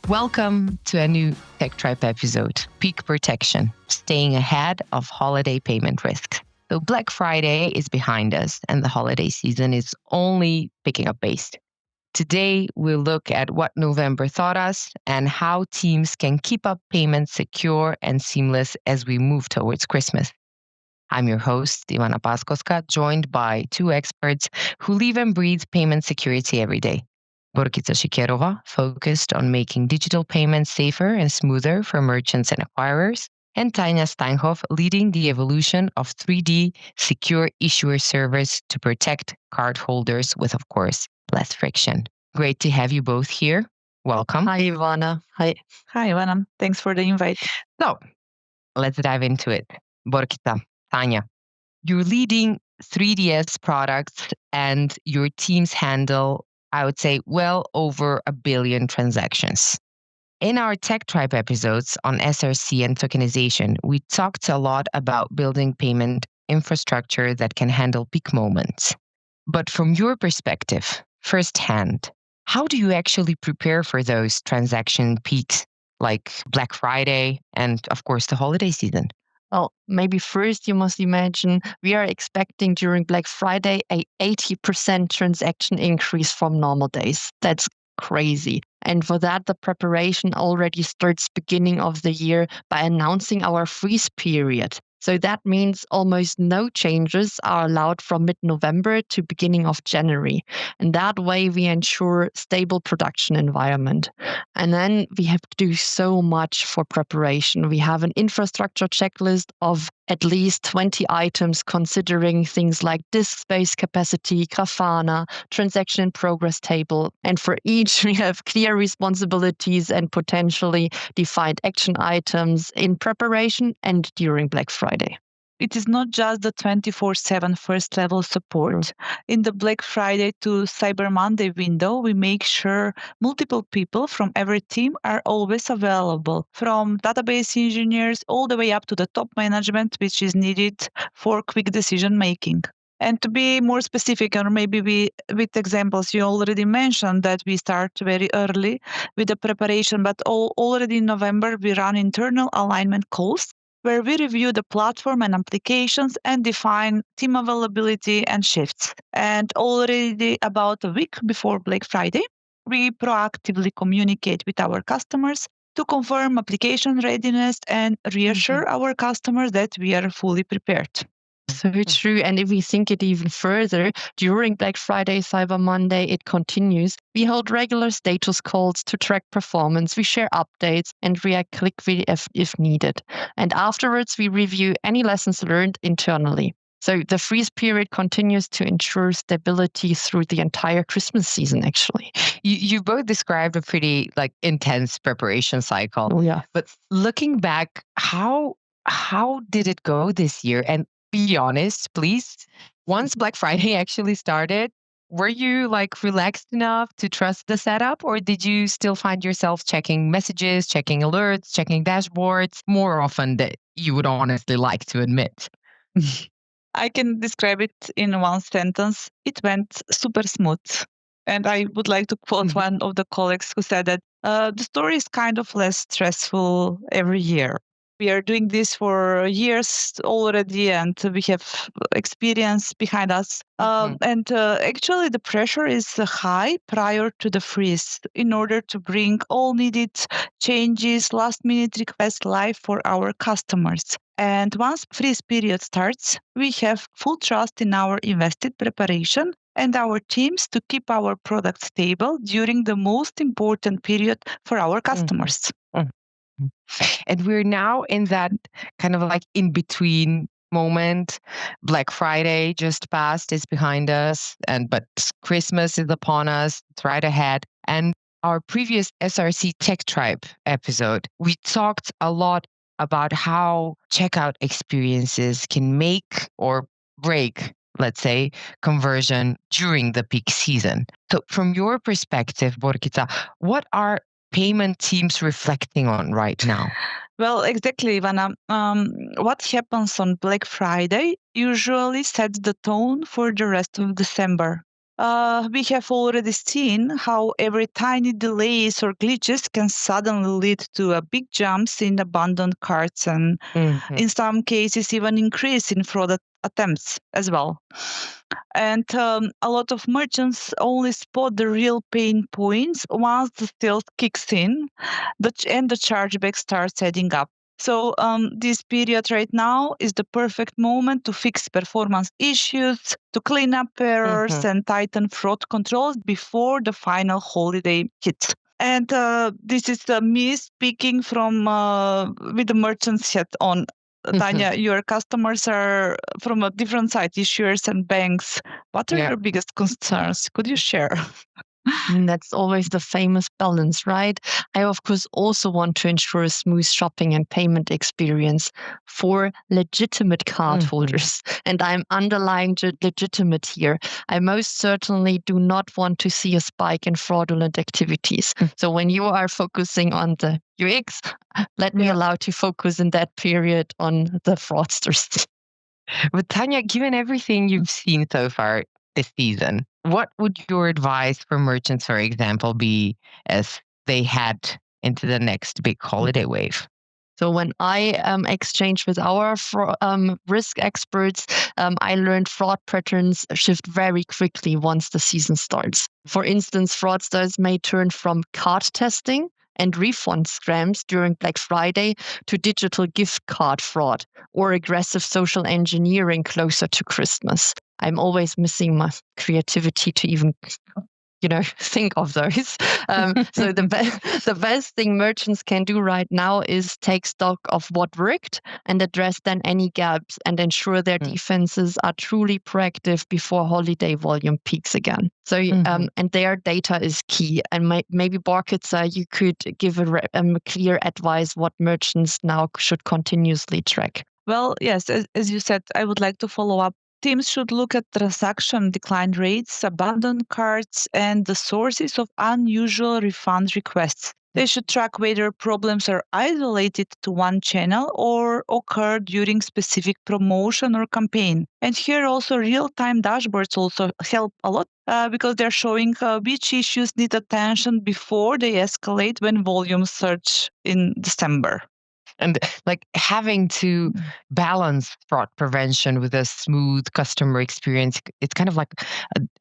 Welcome to a new Tech Tribe episode, Peak Protection, staying ahead of holiday payment risks. So Black Friday is behind us and the holiday season is only picking up pace. Today, we'll look at what November taught us and how teams can keep up payments secure and seamless as we move towards Christmas. I'm your host, Ivana Paskovska, joined by two experts who live and breathe payment security every day. Borkica Shekerova, focused on making digital payments safer and smoother for merchants and acquirers, and Tanja Steinhoff, leading the evolution of 3D secure issuer servers to protect cardholders with, of course, less friction. Great to have you both here. Welcome. Hi, Ivana. Hi. Hi, Ivana. Thanks for the invite. So, let's dive into it. Borkica, Tanja, you're leading 3DS products and your teams handle, I would say, well over 1 billion transactions. In our Tech Tribe episodes on SRC and tokenization, we talked a lot about building payment infrastructure that can handle peak moments. But from your perspective, firsthand, how do you actually prepare for those transaction peaks like Black Friday and, of course, the holiday season? Well, maybe first you must imagine we are expecting during Black Friday a 80% transaction increase from normal days. That's crazy. And for that, the preparation already starts beginning of the year by announcing our freeze period. So that means almost no changes are allowed from mid-November to beginning of January. And that way we ensure stable production environment. And then we have to do so much for preparation. We have an infrastructure checklist of at least 20 items considering things like disk space capacity, Grafana, transaction in progress table. And for each, we have clear responsibilities and potentially defined action items in preparation and during Black Friday. It is not just the 24/7 first level support. In the Black Friday to Cyber Monday window, we make sure multiple people from every team are always available, from database engineers all the way up to the top management, which is needed for quick decision making. And to be more specific, or maybe with examples, you already mentioned that we start very early with the preparation, but already in November, we run internal alignment calls where we review the platform and applications and define team availability and shifts. And already about a week before Black Friday, we proactively communicate with our customers to confirm application readiness and reassure our customers that we are fully prepared. So true. And if we think it even further, during Black Friday, Cyber Monday, it continues. We hold regular status calls to track performance. We share updates and react quickly if needed. And afterwards, we review any lessons learned internally. So the freeze period continues to ensure stability through the entire Christmas season, actually. You both described a pretty intense preparation cycle. Oh, yeah. But looking back, how did it go this year? And be honest, please. Once Black Friday actually started, were you relaxed enough to trust the setup, or did you still find yourself checking messages, checking alerts, checking dashboards more often than you would honestly like to admit? I can describe it in one sentence. It went super smooth. And I would like to quote one of the colleagues who said that the story is kind of less stressful every year. We are doing this for years already, and we have experience behind us. And actually, the pressure is high prior to the freeze in order to bring all needed changes, last-minute requests live for our customers. And once freeze period starts, we have full trust in our invested preparation and our teams to keep our product stable during the most important period for our customers. And we're now in that kind of in between moment. Black Friday just passed, is behind us, but Christmas is upon us. It's right ahead. And our previous SRC Tech Tribe episode, we talked a lot about how checkout experiences can make or break, let's say, conversion during the peak season. So from your perspective, Borkica, what are payment teams reflecting on right now? Well, exactly, Ivana. What happens on Black Friday usually sets the tone for the rest of December. We have already seen how every tiny delays or glitches can suddenly lead to a big jumps in abandoned carts and in some cases even increase in fraud attempts as well. And a lot of merchants only spot the real pain points once the sales kicks in and the chargeback starts adding up. So this period right now is the perfect moment to fix performance issues, to clean up errors and tighten fraud controls before the final holiday hits. And this is me speaking from with the merchant's hat on. Tanya, your customers are from a different side, issuers and banks. What are your biggest concerns? Could you share? That's always the famous balance, right? I, of course, also want to ensure a smooth shopping and payment experience for legitimate cardholders. And I'm underlying legitimate here. I most certainly do not want to see a spike in fraudulent activities. So when you are focusing on the UX, let me allow to focus in that period on the fraudsters. But Tanya, given everything you've seen so far this season, what would your advice for merchants, for example, be as they head into the next big holiday wave? So when I exchanged with our risk experts, I learned fraud patterns shift very quickly once the season starts. For instance, fraudsters may turn from card testing and refund scams during Black Friday to digital gift card fraud or aggressive social engineering closer to Christmas. I'm always missing my creativity to even think of those. So the best thing merchants can do right now is take stock of what worked and address then any gaps and ensure their defenses are truly proactive before holiday volume peaks again. So and their data is key. And maybe Borkica, you could give a clear advice what merchants now should continuously track. Well, yes, as you said, I would like to follow up. Teams should look at transaction decline rates, abandoned carts, and the sources of unusual refund requests. They should track whether problems are isolated to one channel or occur during specific promotion or campaign. And here also real-time dashboards also help a lot because they're showing which issues need attention before they escalate when volumes surge in December. And like having to balance fraud prevention with a smooth customer experience, it's kind of like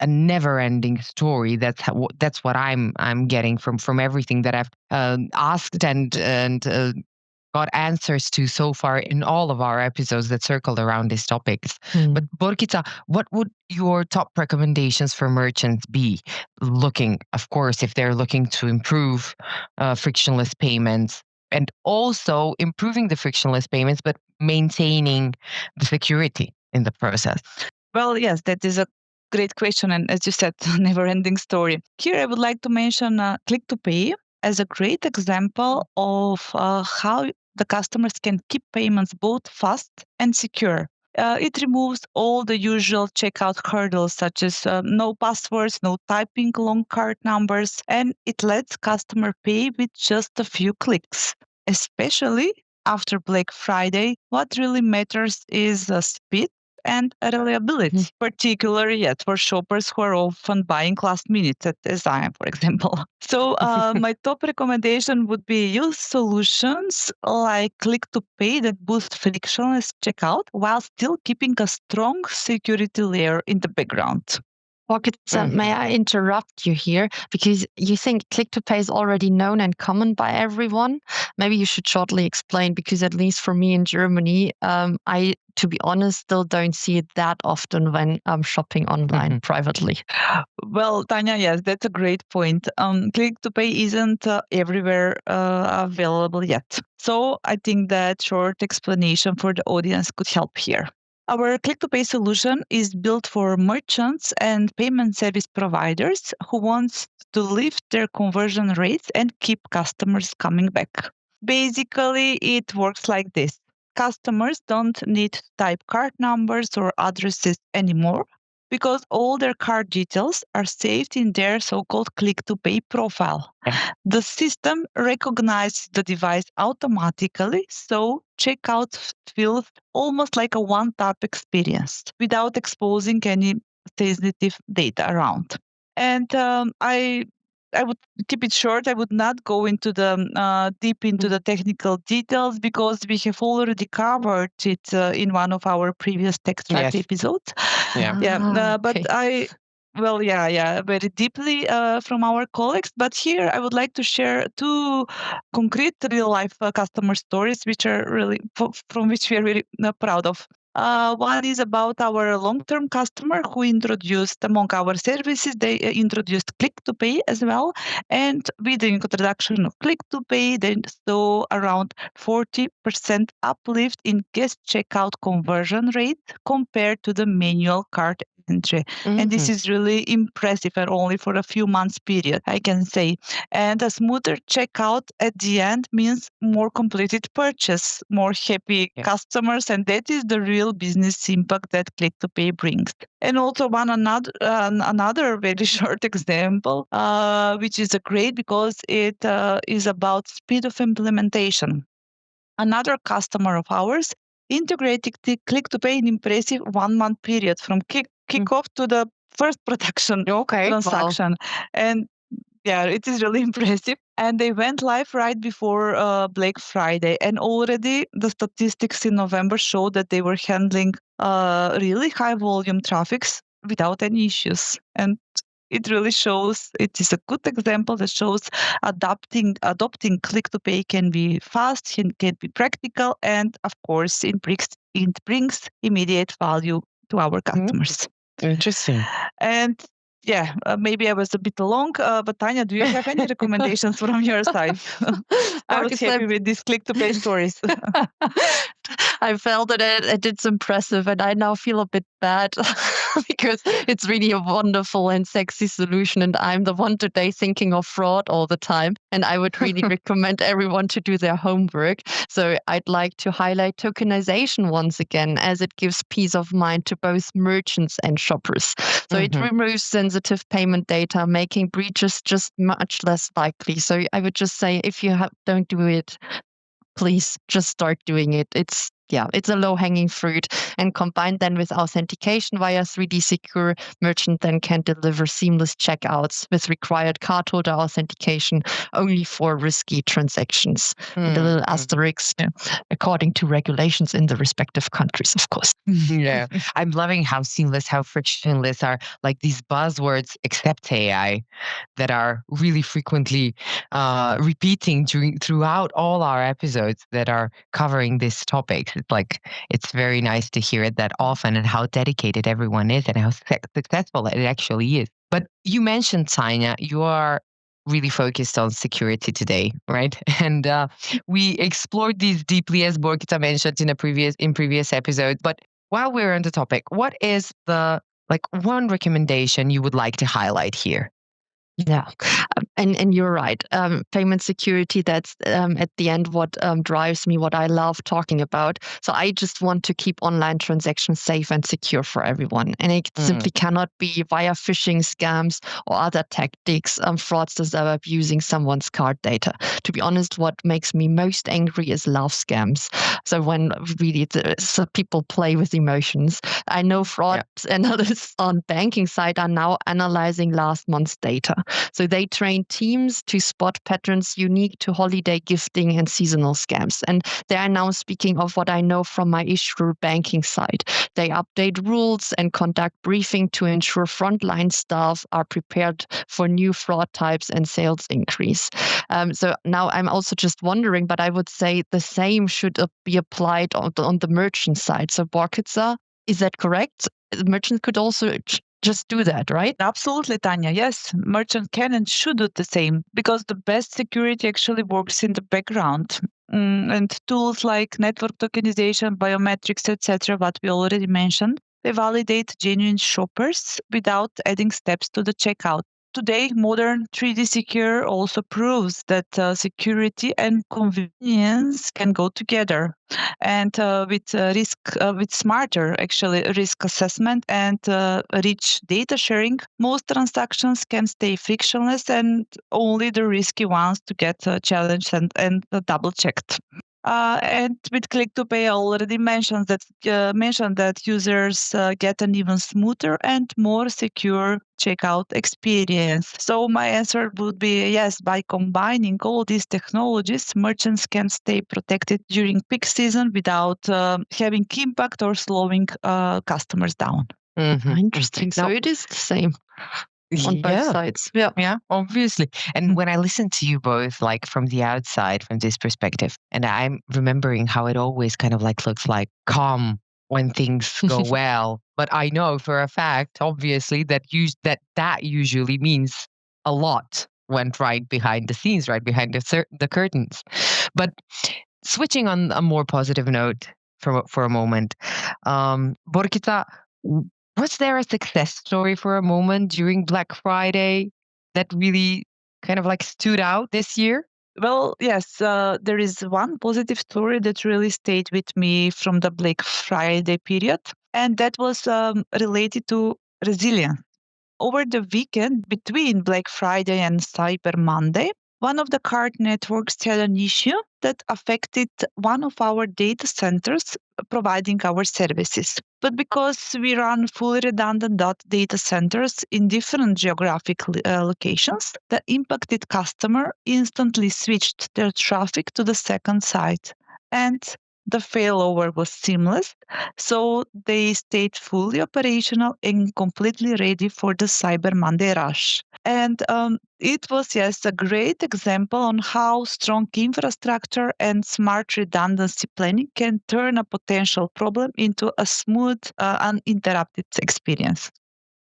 a never-ending story. That's what I'm getting from everything that I've asked and got answers to so far in all of our episodes that circled around these topics. But Borkica, what would your top recommendations for merchants be? Looking, of course, if they're looking to improve frictionless payments, and also improving the frictionless payments, but maintaining the security in the process? Well, yes, that is a great question. And as you said, never ending story. Here, I would like to mention Click to Pay as a great example of how the customers can keep payments both fast and secure. It removes all the usual checkout hurdles, such as no passwords, no typing long card numbers, and it lets customer pay with just a few clicks. Especially after Black Friday, what really matters is speed and reliability, particularly yet for shoppers who are often buying last minute, as I am, for example. So my top recommendation would be use solutions like Click to Pay that boost frictionless checkout while still keeping a strong security layer in the background. Borkica, may I interrupt you here? Because you think Click to Pay is already known and common by everyone. Maybe you should shortly explain, because at least for me in Germany, I, to be honest, still don't see it that often when I'm shopping online privately. Well, Tanya, yes, that's a great point. Click to Pay isn't everywhere available yet. So I think that short explanation for the audience could help here. Our Click to Pay solution is built for merchants and payment service providers who want to lift their conversion rates and keep customers coming back. Basically, it works like this. Customers don't need to type card numbers or addresses anymore because all their card details are saved in their so-called Click to Pay profile. The system recognizes the device automatically, so checkout feels almost like a one-tap experience without exposing any sensitive data around. And I would keep it short. I would not go into the deep into the technical details because we have already covered it in one of our previous tech track episodes. But very deeply from our colleagues. But here I would like to share two concrete real life customer stories, which are really from which we are really proud of. One is about our long-term customer who introduced among our services, they introduced Click to Pay as well. And with the introduction of Click to Pay, they saw around 40% uplift in guest checkout conversion rate compared to the manual card entry. And this is really impressive, and only for a few months period, I can say. And a smoother checkout at the end means more completed purchase, more happy customers, and that is the real business impact that Click to Pay brings. And also another very short example, which is great because it is about speed of implementation. Another customer of ours integrated Click to Pay in impressive 1 month period from kickoff to the first production transaction. And it is really impressive. And they went live right before Black Friday. And already the statistics in November show that they were handling really high volume traffics without any issues. And it really shows, it is a good example that shows adopting Click to Pay can be fast, can be practical, and of course it brings immediate value to our customers. Interesting. And maybe I was a bit long, but Tanya, do you have any recommendations from your side? I was happy with these Click to Pay stories. I felt that it's impressive, and I now feel a bit bad because it's really a wonderful and sexy solution, and I'm the one today thinking of fraud all the time, and I would really recommend everyone to do their homework. So I'd like to highlight tokenization once again, as it gives peace of mind to both merchants and shoppers. So it removes sensitive payment data, making breaches just much less likely. So I would just say, if you don't do it, please just start doing it. It's a low-hanging fruit, and combined then with authentication via 3D Secure, merchant then can deliver seamless checkouts with required cardholder authentication only for risky transactions. And a little asterisk, according to regulations in the respective countries, of course. Yeah, I'm loving how seamless, how frictionless are like these buzzwords, except AI, that are really frequently repeating throughout all our episodes that are covering this topic. It's very nice to hear it that often, and how dedicated everyone is and how successful it actually is. But you mentioned, Tanya, you are really focused on security today, right? And we explored these deeply, as Borkica mentioned in previous episodes. But while we're on the topic, what is the one recommendation you would like to highlight here? Yeah, and you're right. Payment security, that's at the end what drives me, what I love talking about. So I just want to keep online transactions safe and secure for everyone. And it simply cannot be via phishing scams or other tactics. Fraudsters are abusing someone's card data. To be honest, what makes me most angry is love scams. So when really people play with emotions. I know fraud analysts on banking side are now analyzing last month's data. So they train teams to spot patterns unique to holiday gifting and seasonal scams. And they are now speaking of what I know from my issuer banking side. They update rules and conduct briefing to ensure frontline staff are prepared for new fraud types and sales increase. So now I'm also just wondering, but I would say the same should be applied on the merchant side. So Borkica, is that correct? Merchants could also just do that, right? Absolutely, Tanya. Yes, merchants can and should do the same, because the best security actually works in the background. And tools like network tokenization, biometrics, etc., what we already mentioned, they validate genuine shoppers without adding steps to the checkout. Today, modern 3D Secure also proves that security and convenience can go together. And with smarter actually risk assessment and rich data sharing, most transactions can stay frictionless, and only the risky ones to get challenged and double checked. And with Click to Pay, I already mentioned that users get an even smoother and more secure checkout experience. So my answer would be yes. By combining all these technologies, merchants can stay protected during peak season without having impact or slowing customers down. Interesting. So Now, it is the same on both yeah, sides. Yeah. yeah, obviously. And when I listen to you both, like from the outside, from this perspective, and I'm remembering how it always kind of like looks like calm when things go well. But I know for a fact, obviously, that usually means a lot went right behind the scenes, right behind the curtains. But switching on a more positive note for a moment, Borkica, was there a success story for a moment during Black Friday that really kind of like stood out this year? Well, yes, there is one positive story that really stayed with me from the Black Friday period, and that was related to resilience. Over the weekend between Black Friday and Cyber Monday, one of the card networks had an issue that affected one of our data centers providing our services. But because we run fully redundant data centers in different geographic locations, the impacted customer instantly switched their traffic to the second site. And the failover was seamless, so they stayed fully operational and completely ready for the Cyber Monday rush. And it was, yes, a great example on how strong infrastructure and smart redundancy planning can turn a potential problem into a smooth, uninterrupted experience.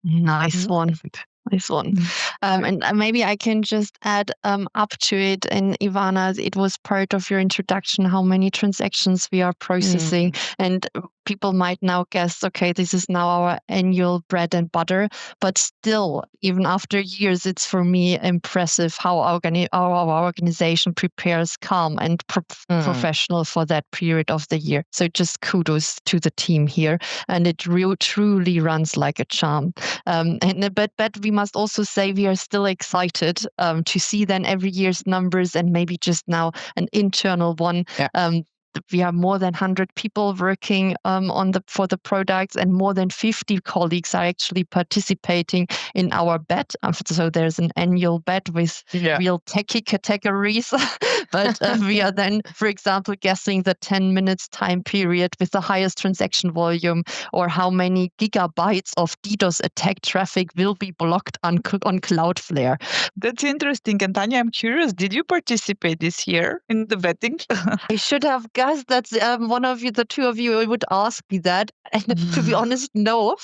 Nice one. Perfect. Nice one. And maybe I can just add up to it. And Ivana, it was part of your introduction how many transactions we are processing. And people might now guess, okay, this is now our annual bread and butter. But still, even after years, it's for me impressive how our organization prepares calm and professional for that period of the year. So just kudos to the team here. And it truly runs like a charm. But we must also say we are still excited to see then every year's numbers and maybe just now an internal one. Yeah. We have more than 100 people working for the products, and more than 50 colleagues are actually participating in our bet. So there's an annual bet with real techie categories. But we are then, for example, guessing the 10 minutes time period with the highest transaction volume, or how many gigabytes of DDoS attack traffic will be blocked on Cloudflare. That's interesting. And Tanya, I'm curious, did you participate this year in the betting? I should have guessed that one of you, the two of you, would ask me that. And to be honest, no.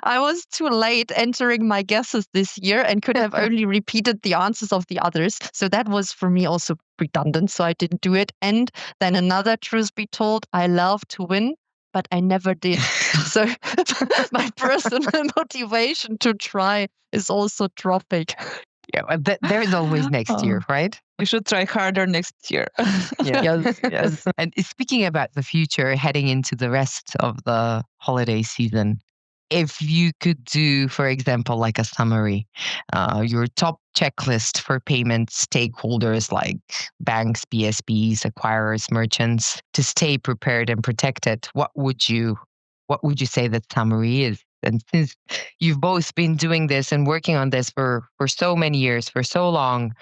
I was too late entering my guesses this year and could have only repeated the answers of the others. So that was for me also redundant. So I didn't do it. And then another truth be told, I love to win, but I never did. So my personal motivation to try is also dropping. Yeah, there is always next year, right? You should try harder next year. Yes. And speaking about the future, heading into the rest of the holiday season, if you could do, for example, like a summary, your top checklist for payment stakeholders like banks, BSPs, acquirers, merchants, to stay prepared and protected, what would you say that summary is? And since you've both been doing this and working on this for so many years, for so long,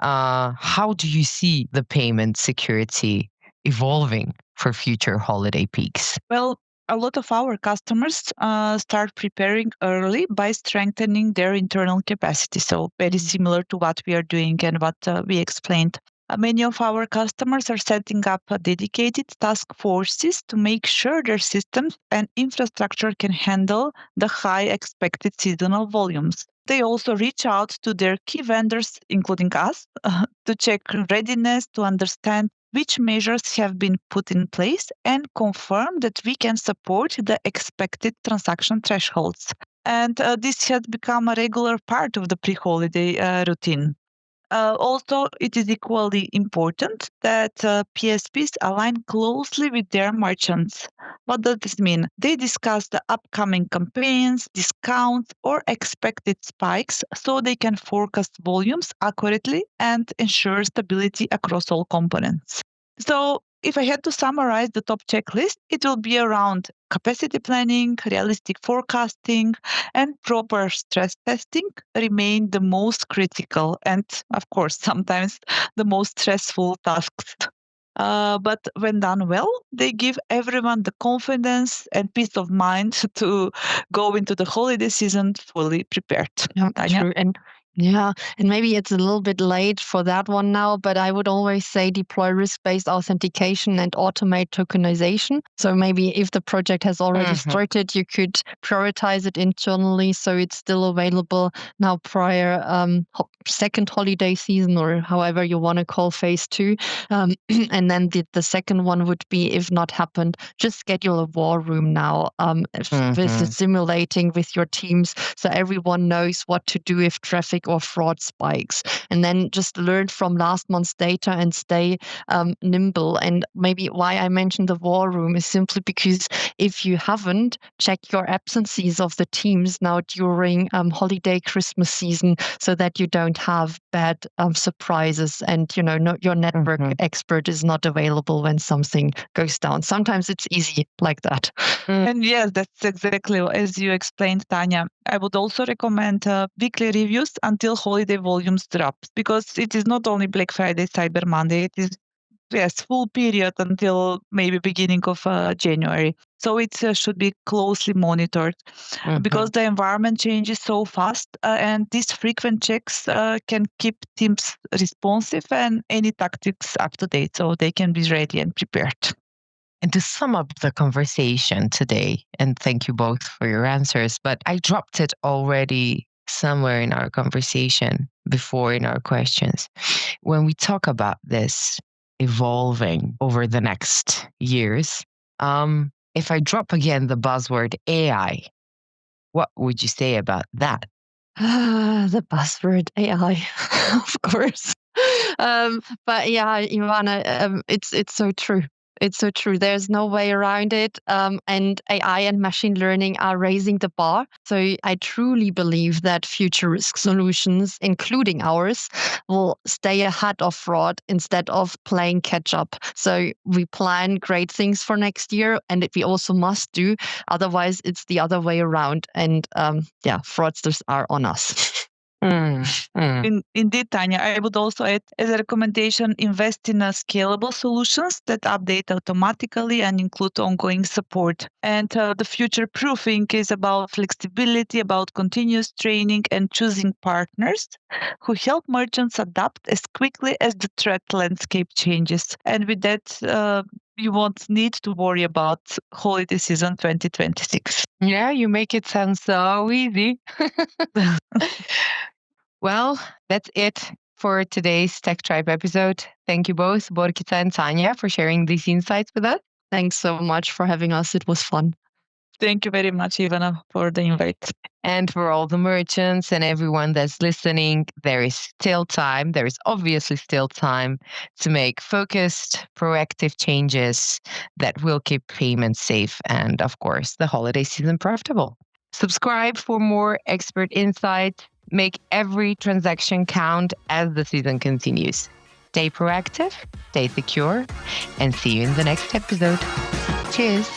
how do you see the payment security evolving for future holiday peaks? Well, a lot of our customers start preparing early by strengthening their internal capacity. So, very similar to what we are doing and what we explained. Many of our customers are setting up dedicated task forces to make sure their systems and infrastructure can handle the high expected seasonal volumes. They also reach out to their key vendors, including us, to check readiness, to understand which measures have been put in place, and confirm that we can support the expected transaction thresholds. And this has become a regular part of the pre holiday routine. Also, it is equally important that PSPs align closely with their merchants. What does this mean? They discuss the upcoming campaigns, discounts, or expected spikes so they can forecast volumes accurately and ensure stability across all components. So if I had to summarize the top checklist, it will be around capacity planning, realistic forecasting, and proper stress testing remain the most critical and, of course, sometimes the most stressful tasks. But when done well, they give everyone the confidence and peace of mind to go into the holiday season fully prepared. Yeah, Tanya? true. And maybe it's a little bit late for that one now, but I would always say deploy risk-based authentication and automate tokenization. So maybe if the project has already started, you could prioritize it internally so it's still available now prior second holiday season, or however you want to call phase 2. And then the second one would be, if not happened, just schedule a war room now with the simulating with your teams so everyone knows what to do if traffic or fraud spikes. And then just learn from last month's data and stay nimble. And maybe why I mentioned the war room is simply because if you haven't, check your absences of the teams now during holiday Christmas season so that you don't have bad surprises and your network expert is not available when something goes down. Sometimes it's easy like that. And yes, that's exactly as you explained, Tanya. I would also recommend weekly reviews until holiday volumes drop, because it is not only Black Friday, Cyber Monday, it is full period until maybe beginning of January. So it should be closely monitored because the environment changes so fast, and these frequent checks can keep teams responsive and any tactics up to date, so they can be ready and prepared. And to sum up the conversation today, and thank you both for your answers, but I dropped it already somewhere in our conversation before in our questions. When we talk about this evolving over the next years, if I drop again the buzzword AI, what would you say about that? The buzzword AI, of course. But yeah, Ivana, it's so true. It's so true. There's no way around it. And AI and machine learning are raising the bar. So I truly believe that future risk solutions, including ours, will stay ahead of fraud instead of playing catch up. So we plan great things for next year, and we also must do. Otherwise, it's the other way around. And fraudsters are on us. Indeed, Tanya, I would also add as a recommendation, invest in scalable solutions that update automatically and include ongoing support. And the future proofing is about flexibility, about continuous training and choosing partners who help merchants adapt as quickly as the threat landscape changes. And with that, you won't need to worry about holiday season 2026. Yeah, you make it sound so easy. Well, that's it for today's Tech Tribe episode. Thank you both, Borkica and Tanja, for sharing these insights with us. Thanks so much for having us. It was fun. Thank you very much, Ivana, for the invite. And for all the merchants and everyone that's listening, there is still time. There is obviously still time to make focused, proactive changes that will keep payments safe and, of course, the holiday season profitable. Subscribe for more expert insight. Make every transaction count as the season continues. Stay proactive, stay secure, and see you in the next episode. Cheers.